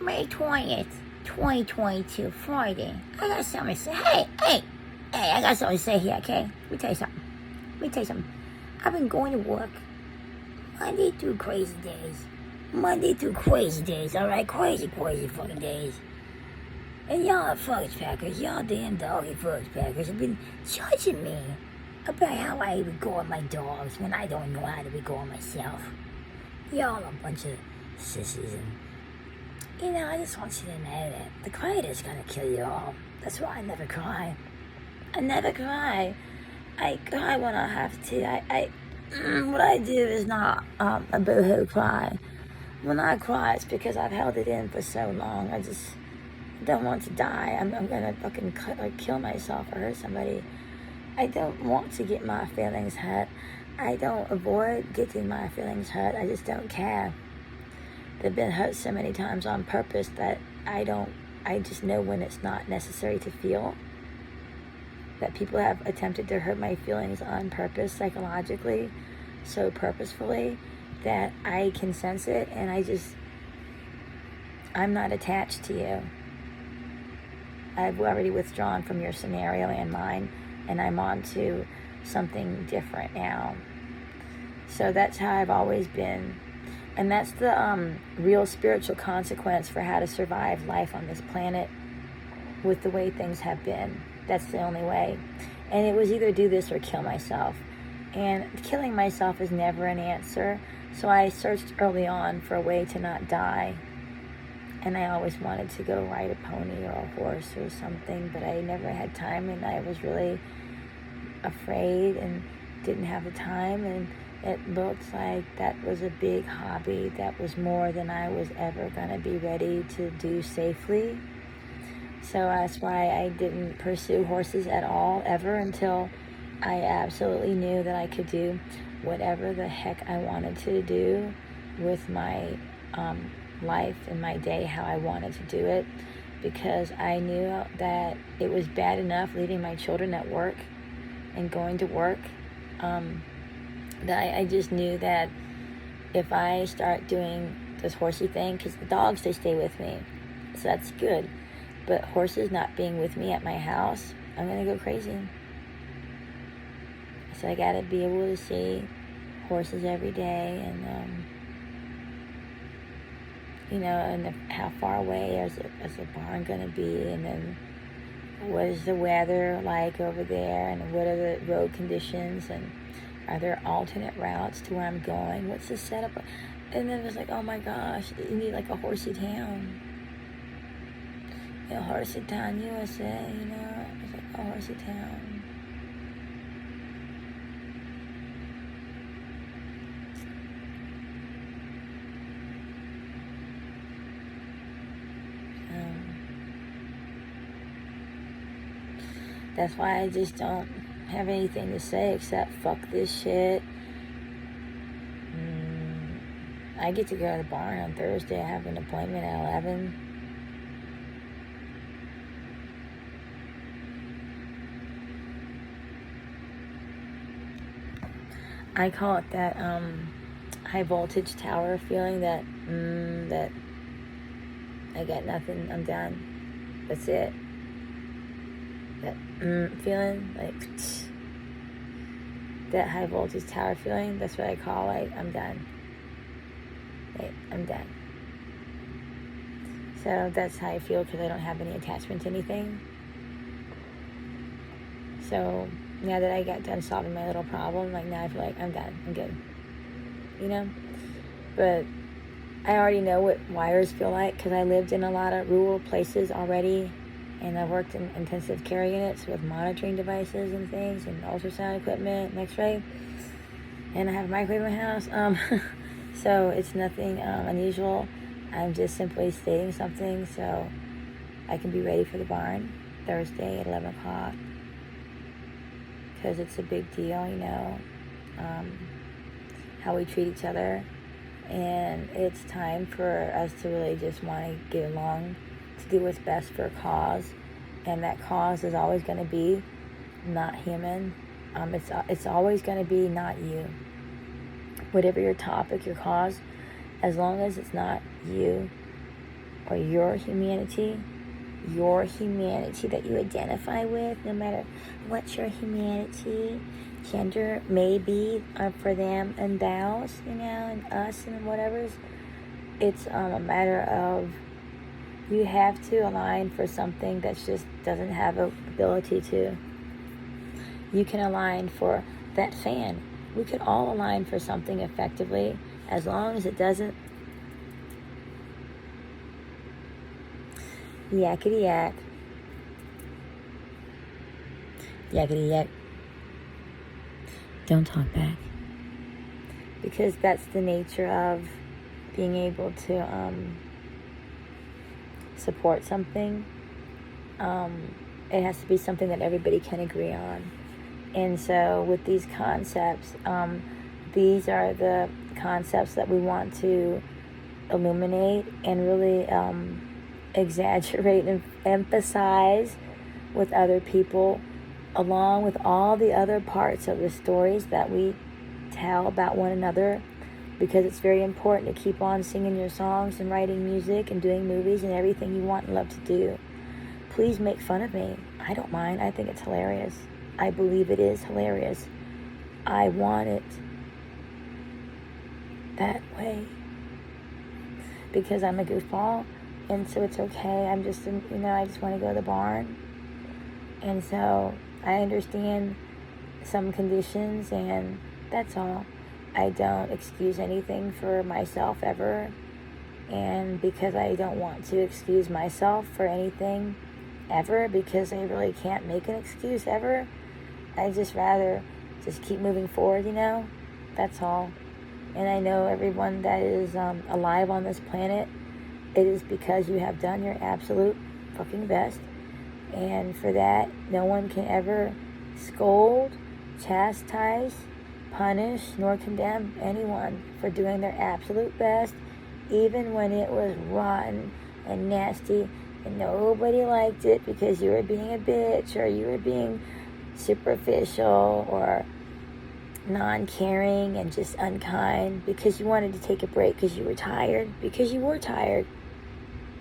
May 20th, 2022, Friday. I got something to say. Hey, I got something to say here, okay? Let me tell you something. I've been going to work Monday through crazy days. Alright? Crazy fucking days. And y'all fudge packers, y'all damn doggy fudge packers have been judging me about how I regard my dogs when I don't know how to regard myself. Y'all a bunch of sissies, and I just want you to know that the creator's gonna kill you all. That's why I never cry. I cry when I have to. What I do is not a boohoo cry. When I cry, it's because I've held it in for so long. I just don't want to die. I'm gonna fucking kill myself or hurt somebody. I don't want to get my feelings hurt. I don't avoid getting my feelings hurt. I just don't care. They've been hurt so many times on purpose that I just know when it's not necessary to feel. That people have attempted to hurt my feelings on purpose, psychologically, so purposefully, that I can sense it, and I'm not attached to you. I've already withdrawn from your scenario and mine, and I'm on to something different now. So that's how I've always been. And that's the real spiritual consequence for how to survive life on this planet with the way things have been. That's the only way. And it was either do this or kill myself. And killing myself is never an answer. So I searched early on for a way to not die. And I always wanted to go ride a pony or a horse or something, but I never had time, and I was really afraid and didn't have the time, and it looks like that was a big hobby that was more than I was ever going to be ready to do safely. So that's why I didn't pursue horses at all, ever, until I absolutely knew that I could do whatever the heck I wanted to do with my life and my day, how I wanted to do it, because I knew that it was bad enough leaving my children at work and going to work, that I just knew that if I start doing this horsey thing, because the dogs, they stay with me, so that's good, but horses not being with me at my house, I'm gonna go crazy. So I gotta be able to see horses every day, and and how far away is the barn gonna be, and then what is the weather like over there, and what are the road conditions, and are there alternate routes to where I'm going? What's the setup? And then it was like, oh my gosh, you need like a horsey town. Horsey town, USA, It's like a horsey town. That's why I just don't have anything to say except fuck this shit. I get to go to the barn on Thursday. I have an appointment at 11. I call it that high voltage tower feeling, that I got nothing, I'm done. That's it. That feeling, like that high voltage tower feeling, that's what I call, like, I'm done. I'm done. So that's how I feel, because I don't have any attachment to anything. So now that I got done solving my little problem, like, now I feel like I'm done, I'm good. But I already know what wires feel like, because I lived in a lot of rural places already, and I worked in intensive care units with monitoring devices and things, and ultrasound equipment, and x-ray, and I have a microwave in my house, so it's nothing unusual. I'm just simply stating something so I can be ready for the barn Thursday at 11 o'clock, because it's a big deal, how we treat each other, and it's time for us to really just want to get along, to do what's best for a cause, and that cause is always going to be not human. It's always going to be not you. Whatever your topic, your cause, as long as it's not you, or your humanity that you identify with, no matter what your humanity, gender may be for them and thous, and us and whatever. It's a matter of you have to align for something that just doesn't have a ability to. You can align for that fan. We could all align for something effectively as long as it doesn't yakety yak. Yakety yak. Don't talk back. Because that's the nature of being able to support something. It has to be something that everybody can agree on. And so with these concepts, these are the concepts that we want to illuminate and really exaggerate and emphasize with other people, along with all the other parts of the stories that we tell about one another, because it's very important to keep on singing your songs and writing music and doing movies and everything you want and love to do. Please make fun of me. I don't mind. I think it's hilarious. I believe it is hilarious. I want it that way because I'm a goofball, and so it's okay. I'm just, I just want to go to the barn, and so I understand some conditions, and that's all. I don't excuse anything for myself ever, and because I don't want to excuse myself for anything ever, because I really can't make an excuse ever, I just rather just keep moving forward, that's all. And I know everyone that is alive on this planet, it is because you have done your absolute fucking best, and for that, no one can ever scold, chastise, punish, nor condemn anyone for doing their absolute best, even when it was rotten and nasty and nobody liked it because you were being a bitch, or you were being superficial or non-caring and just unkind because you wanted to take a break because you were tired,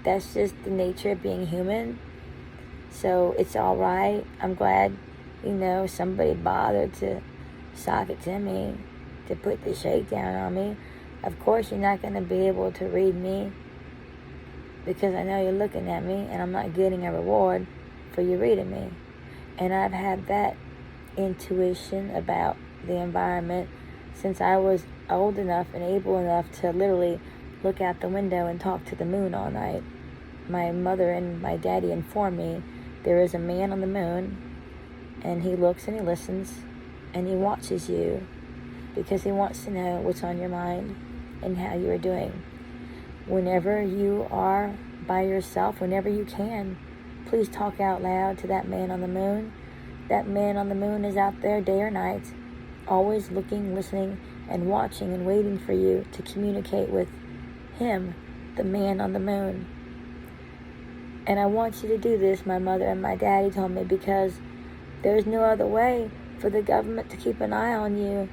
That's just the nature of being human. So it's all right. I'm glad, somebody bothered to sock it to me, to put the shakedown on me. Of course, you're not going to be able to read me because I know you're looking at me and I'm not getting a reward for you reading me. And I've had that intuition about the environment since I was old enough and able enough to literally look out the window and talk to the moon all night. My mother and my daddy informed me there is a man on the moon, and he looks and he listens and he watches you because he wants to know what's on your mind and how you are doing. Whenever you are by yourself, whenever you can, please talk out loud to that man on the moon. That man on the moon is out there day or night, always looking, listening, and watching and waiting for you to communicate with him, the man on the moon. And I want you to do this, my mother and my daddy told me, because there's no other way for the government to keep an eye on you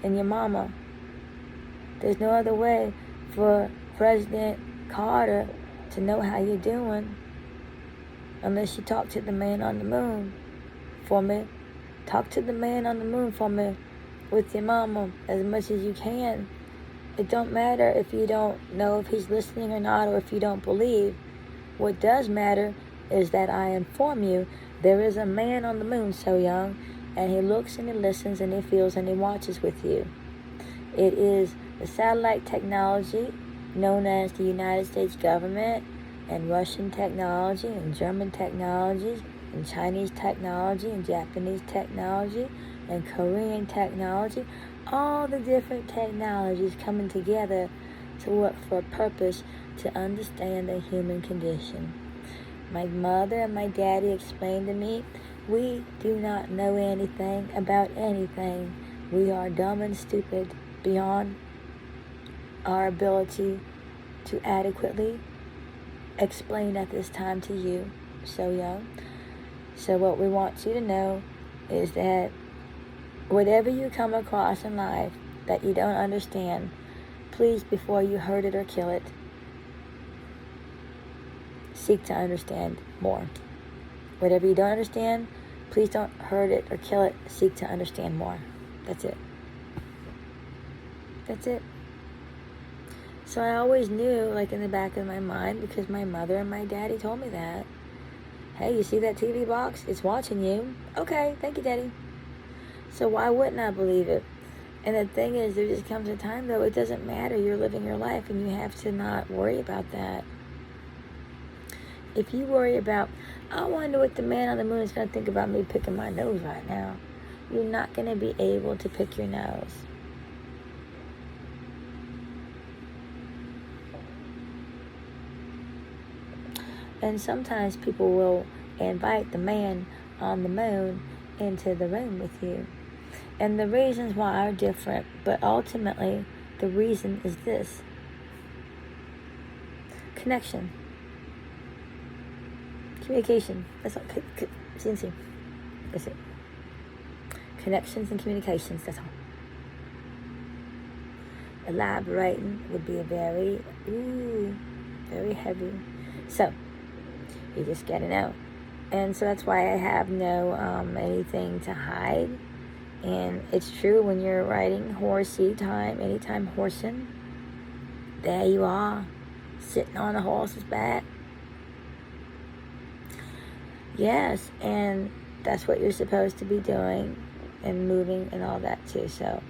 and your mama. There's no other way for President Carter to know how you're doing unless you talk to the man on the moon for me. Talk to the man on the moon for me with your mama as much as you can. It don't matter if you don't know if he's listening or not, or if you don't believe. What does matter is that I inform you there is a man on the moon so young, and he looks and he listens and he feels and he watches with you. It is the satellite technology known as the United States government, and Russian technology, and German technologies, and Chinese technology, and Japanese technology, and Korean technology, all the different technologies coming together to work for a purpose to understand the human condition. My mother and my daddy explained to me, we do not know anything about anything. We are dumb and stupid beyond our ability to adequately explain at this time to you, so young. So what we want you to know is that whatever you come across in life that you don't understand, please, before you hurt it or kill it, seek to understand more. Whatever you don't understand, please don't hurt it or kill it. Seek to understand more. That's it. That's it. So I always knew, like in the back of my mind, because my mother and my daddy told me that. Hey, you see that TV box? It's watching you. Okay, thank you, Daddy. So why wouldn't I believe it? And the thing is, there just comes a time, though, it doesn't matter. You're living your life, and you have to not worry about that. If you worry about, I wonder what the man on the moon is going to think about me picking my nose right now, you're not going to be able to pick your nose. And sometimes people will invite the man on the moon into the room with you. And the reasons why are different, but ultimately the reason is this. Connection. Communication. That's all. CNC. That's it. Connections and communications. That's all. Elaborating would be a very heavy. So, you just gotta know. And so that's why I have no anything to hide. And it's true when you're writing horsey time, anytime horsing, there you are, sitting on a horse's back. Yes, and that's what you're supposed to be doing, and moving and all that too. So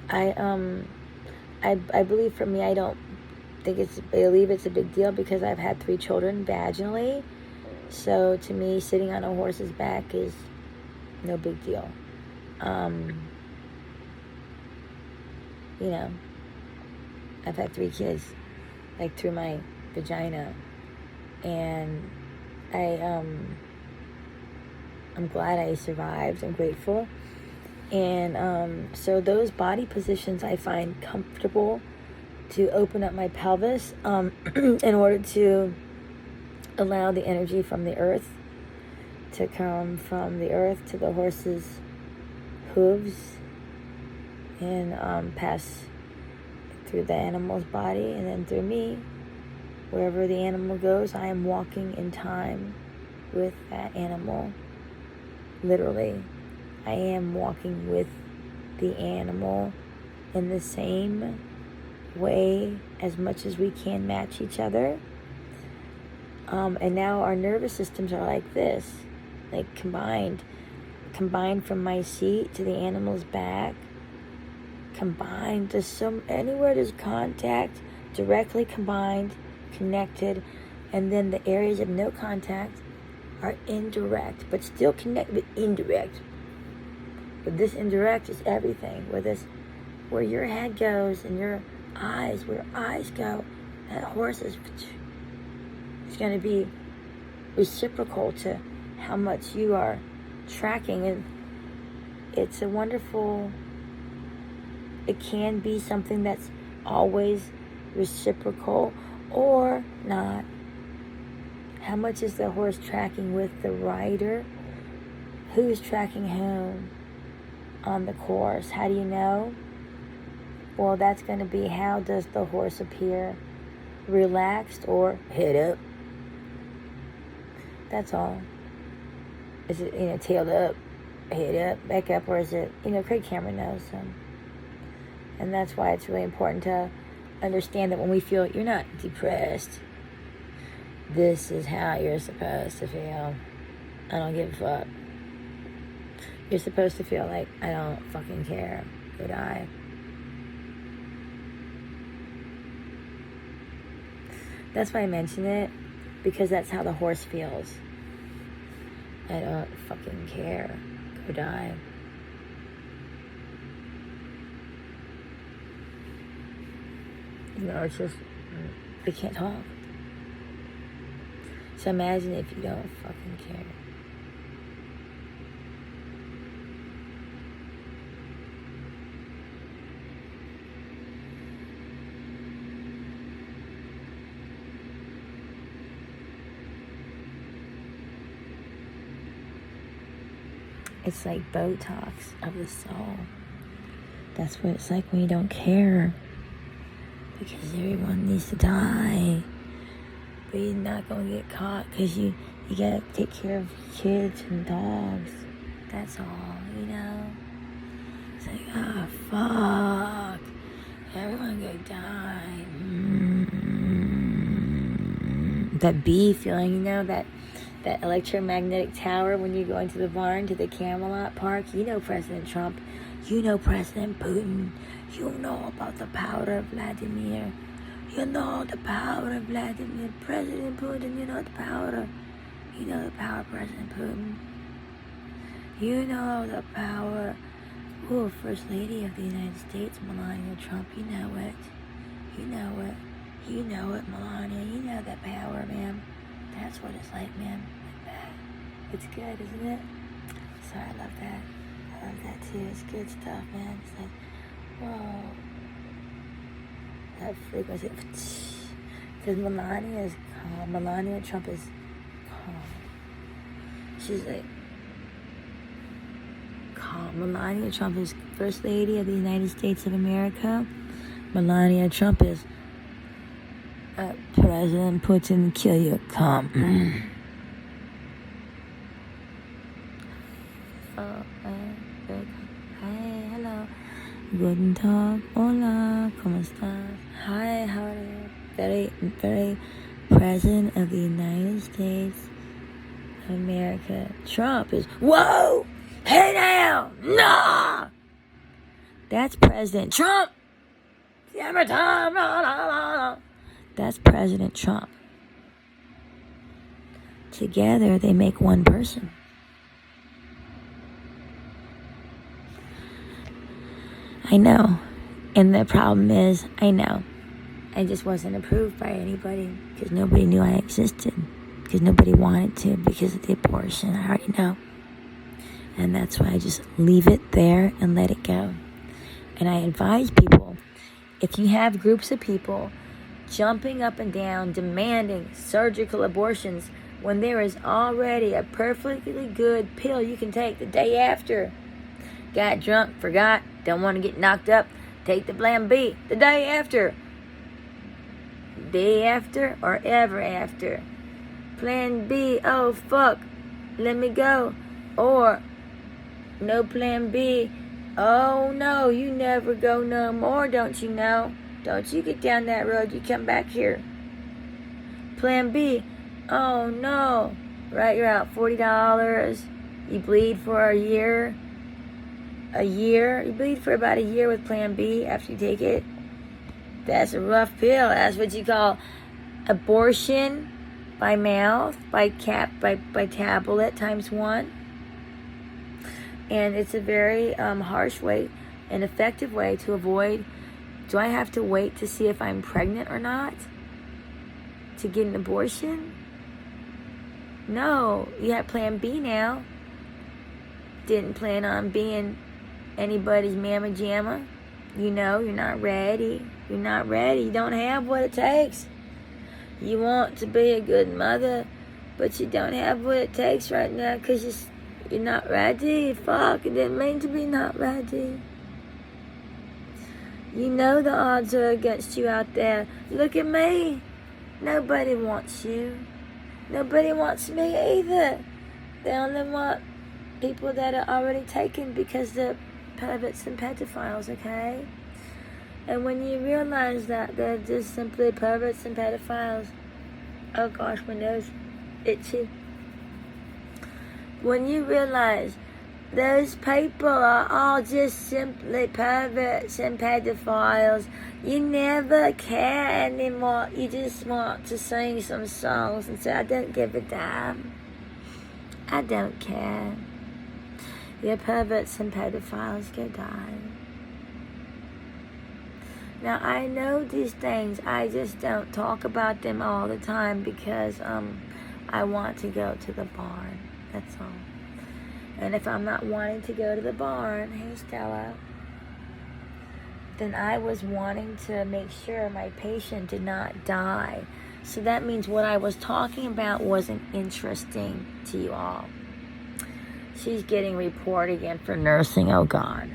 I believe, for me, I don't think I believe it's a big deal, because I've had 3 children vaginally. So to me, sitting on a horse's back is no big deal. You know, I've had 3 kids, like, through my vagina, and I'm glad I survived. I'm grateful. And so those body positions I find comfortable to open up my pelvis in order to allow the energy from the earth to come from the earth to the horse's hooves and pass through the animal's body and then through me. Wherever the animal goes, I am walking in time with that animal. Literally, I am walking with the animal in the same way, as much as we can match each other. And now our nervous systems are like this, like combined from my seat to the animal's back, combined. Anywhere there's contact, directly combined, connected, and then the areas of no contact are indirect, but still connected, but indirect. But this indirect is everything. Where your head goes and your eyes, where your eyes go, that horse is going to be reciprocal to how much you are tracking. And it's a wonderful, it can be something that's always reciprocal or not. How much is the horse tracking with the rider? Who's tracking whom on the course? How do you know? Well, that's going to be, how does the horse appear? Relaxed or head up? That's all. Is it, tailed up, head up, back up, or is it, Craig Cameron knows. And that's why it's really important to understand that when we feel you're not depressed, this is how you're supposed to feel. I don't give a fuck. You're supposed to feel like, I don't fucking care. Good eye. That's why I mention it, because that's how the horse feels. I don't fucking care. Go die. It's just, they can't talk. So imagine if you don't fucking care. It's like Botox of the soul. That's what it's like when you don't care. Because everyone needs to die. But you're not going to get caught because you got to take care of kids and dogs. That's all, you know? It's like, oh, fuck. Everyone gonna die. That bee feeling, you know, that electromagnetic tower when you go into the barn to the Camelot Park. You know President Trump. You know President Putin. You know about the power of Vladimir. You know the power of Vladimir. President Putin, you know the power of President Putin. You know the power. Oh, First Lady of the United States, Melania Trump. You know it. You know it. You know it, Melania. You know that power, man. That's what it's like, man. Like that. It's good, isn't it? So I love that. I love that too. It's good stuff, man. It's like, whoa. That frequency. Because Melania is calm. Melania Trump is calm. She's like calm. Melania Trump is First Lady of the United States of America. Melania Trump is President Putin, kill you, calm. Hi, hello. Guten Tag, hola, ¿cómo estás? Hi, how are you? Very, very President of the United States of America. Trump is, whoa! Hey now! No! That's President Trump! Every time! No. That's President Trump. Together, they make one person. I know. And the problem is, I know. I just wasn't approved by anybody because nobody knew I existed. Because nobody wanted to because of the abortion. I already know. And that's why I just leave it there and let it go. And I advise people, if you have groups of people jumping up and down, demanding surgical abortions when there is already a perfectly good pill you can take the day after. Got drunk, forgot, don't want to get knocked up, take the Plan B the day after. Day after or ever after. Plan B, oh fuck, let me go. Or no Plan B, oh no, you never go no more, don't you know? Don't you get down that road, you come back here. Plan B, oh no, right, you're out $40. You bleed for a year. You bleed for about a year with Plan B after you take it. That's a rough pill. That's what you call abortion by mouth, by tablet ×1. And it's a very harsh way, an effective way to avoid. Do I have to wait to see if I'm pregnant or not to get an abortion? No, you have Plan B now. Didn't plan on being anybody's mamma jamma. You know, you're not ready. You're not ready. You don't have what it takes. You want to be a good mother, but you don't have what it takes right now because you're not ready. Fuck, it didn't mean to be not ready. You know the odds are against you out there. Look at me. Nobody wants you. Nobody wants me either. They only want people that are already taken because they're perverts and pedophiles, okay? And when you realize that they're just simply perverts and pedophiles, oh gosh, my nose itchy. When you realize those people are all just simply perverts and pedophiles, you never care anymore. You just want to sing some songs and say, I don't give a damn. I don't care. You're perverts and pedophiles, go die. Now, I know these things. I just don't talk about them all the time because I want to go to the barn. That's all. And if I'm not wanting to go to the barn, hey Stella, then I was wanting to make sure my patient did not die. So that means what I was talking about wasn't interesting to you all. She's getting report again for nursing, oh God.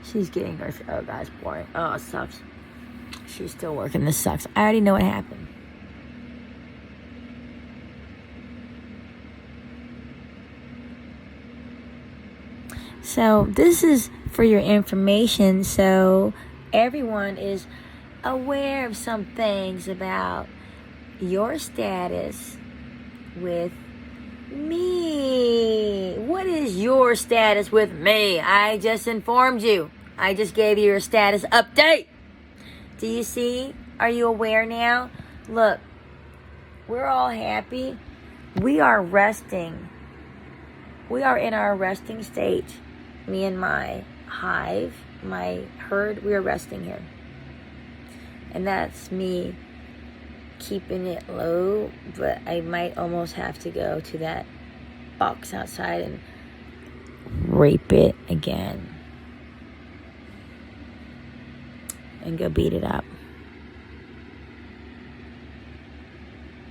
She's getting nursing, oh God, it's boring. Oh, it sucks. She's still working. This sucks. I already know what happened. So this is for your information, so everyone is aware of some things about your status with me. What is your status with me? I just informed you. I just gave you your status update. Do you see? Are you aware now? Look, we're all happy. We are resting. We are in our resting state. Me and my hive, my herd, we are resting here. And that's me keeping it low, but I might almost have to go to that box outside and rape it again. And go beat it up.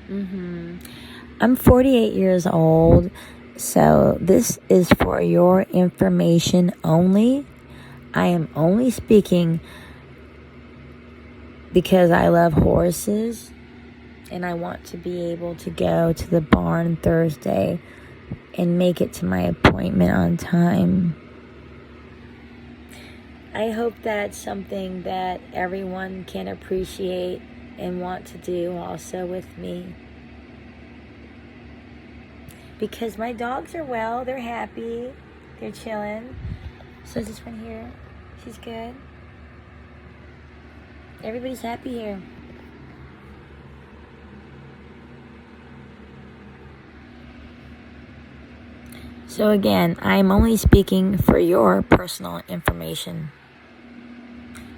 I'm 48 years old. So this is for your information only. I am only speaking because I love horses and I want to be able to go to the barn Thursday and make it to my appointment on time. I hope that's something that everyone can appreciate and want to do also with me. Because my dogs are well, they're happy, they're chilling. So is this one here? She's good. Everybody's happy here. So again, I'm only speaking for your personal information.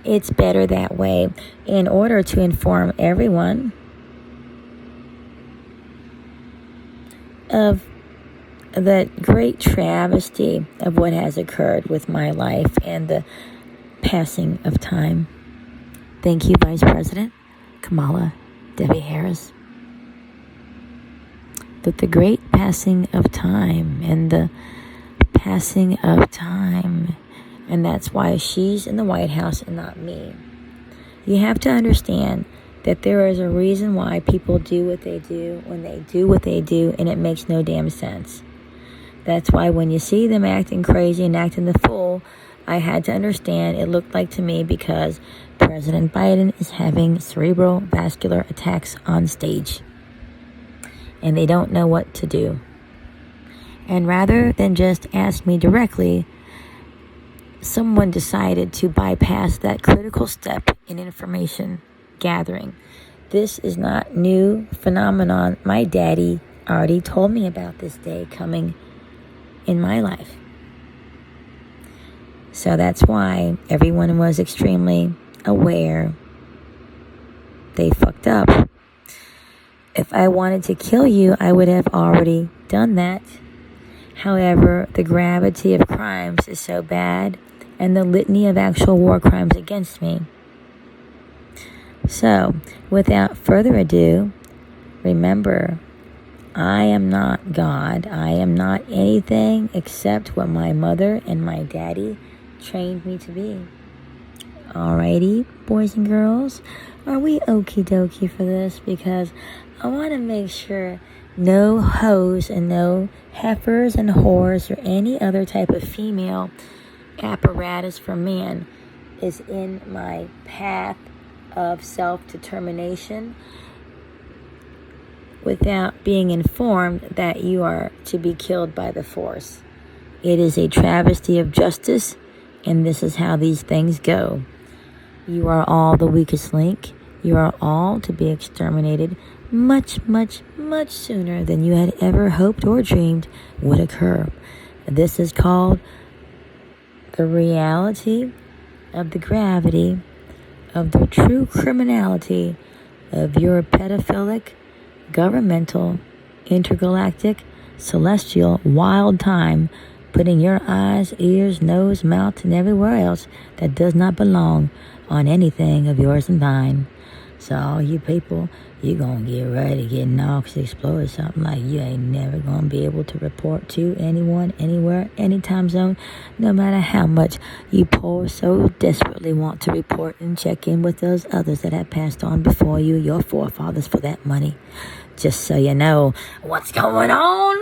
It's better that way in order to inform everyone of the great travesty of what has occurred with my life and the passing of time. Thank you, Vice President Kamala Debbie Harris. That the great passing of time and the passing of time, and that's why she's in the White House and not me. You have to understand that there is a reason why people do what they do when they do what they do, and it makes no damn sense. That's why when you see them acting crazy and acting the fool, I had to understand it looked like to me because President Biden is having cerebral vascular attacks on stage. And they don't know what to do. And rather than just ask me directly, someone decided to bypass that critical step in information gathering. This is not new phenomenon. My daddy already told me about this day coming in my life. So that's why everyone was extremely aware. They fucked up. If I wanted to kill you, I would have already done that. However, the gravity of crimes is so bad, and the litany of actual war crimes against me. So, without further ado, remember, I am not God. I am not anything except what my mother and my daddy trained me to be. Alrighty, boys and girls, are we okie dokie for this? Because I want to make sure no hoes and no heifers and whores or any other type of female apparatus for man is in my path of self-determination without being informed that you are to be killed by the force. It is a travesty of justice, and this is how these things go. You are all the weakest link. You are all to be exterminated much, much, much sooner than you had ever hoped or dreamed would occur. This is called the reality of the gravity of the true criminality of your pedophilic, governmental, intergalactic, celestial, wild time putting your eyes, ears, nose, mouth, and everywhere else that does not belong on anything of yours and mine. So all you people, you're going to get ready to get knocked, explode something like you ain't never going to be able to report to anyone, anywhere, any time zone, no matter how much you poor so desperately want to report and check in with those others that have passed on before you, your forefathers, for that money. Just so you know what's going on.